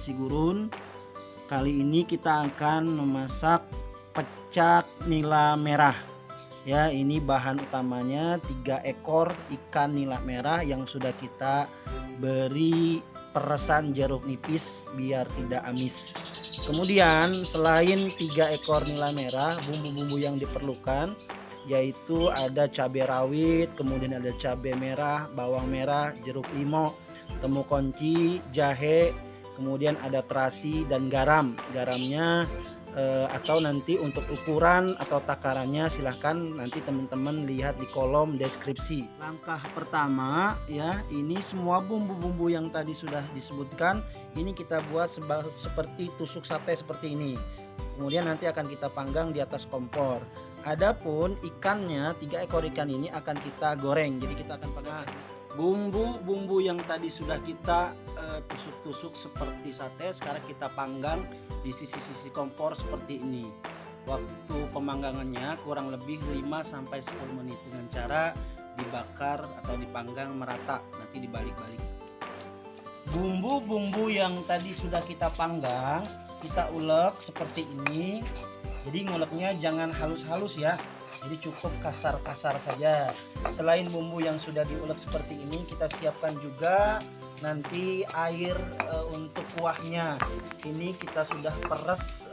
nasi gurun. Kali ini kita akan memasak pecak nila merah. Ya, ini bahan utamanya 3 ekor ikan nila merah yang sudah kita beri peresan jeruk nipis biar tidak amis. Kemudian selain 3 ekor nila merah, bumbu-bumbu yang diperlukan yaitu ada cabai rawit, kemudian ada cabai merah, bawang merah, jeruk limau, temu konci, jahe, kemudian ada terasi dan garam. Garamnya atau nanti untuk ukuran atau takarannya silahkan nanti teman-teman lihat di kolom deskripsi. Langkah pertama ya, ini semua bumbu-bumbu yang tadi sudah disebutkan ini kita buat seperti tusuk sate seperti ini. Kemudian nanti akan kita panggang di atas kompor. Adapun ikannya, 3 ekor ikan ini akan kita goreng. Jadi kita akan pakai bumbu-bumbu yang tadi sudah kita tusuk-tusuk seperti sate, sekarang kita panggang di sisi-sisi kompor seperti ini. Waktu pemanggangannya kurang lebih 5-10 menit dengan cara dibakar atau dipanggang merata, nanti dibalik-balik. Bumbu-bumbu yang tadi sudah kita panggang, kita ulek seperti ini. Jadi nguleknya jangan halus-halus ya, jadi cukup kasar-kasar saja. Selain bumbu yang sudah diulek seperti ini, kita siapkan juga nanti air untuk kuahnya. Ini kita sudah peres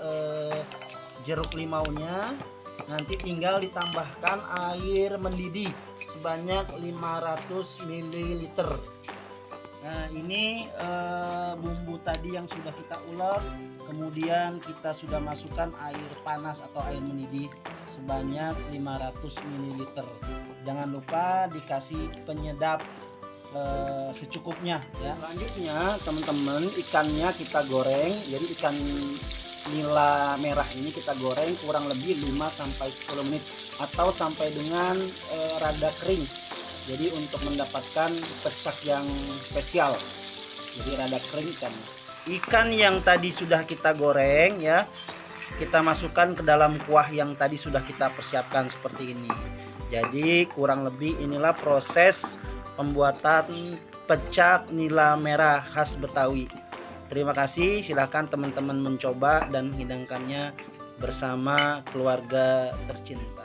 jeruk limaunya, nanti tinggal ditambahkan air mendidih sebanyak 500 ml. Nah, ini bumbu tadi yang sudah kita ulek, kemudian kita sudah masukkan air panas atau air mendidih sebanyak 500 ml. Jangan lupa dikasih penyedap secukupnya ya. Selanjutnya teman-teman, ikannya kita goreng. Jadi ikan nila merah ini kita goreng kurang lebih 5-10 menit atau sampai dengan rada kering. Jadi untuk mendapatkan pecak yang spesial, jadi rada kering ikan yang tadi sudah kita goreng ya, kita masukkan ke dalam kuah yang tadi sudah kita persiapkan seperti ini. Jadi kurang lebih inilah proses pembuatan pecak nila merah khas Betawi. Terima kasih, silahkan teman-teman mencoba dan hidangkannya bersama keluarga tercinta.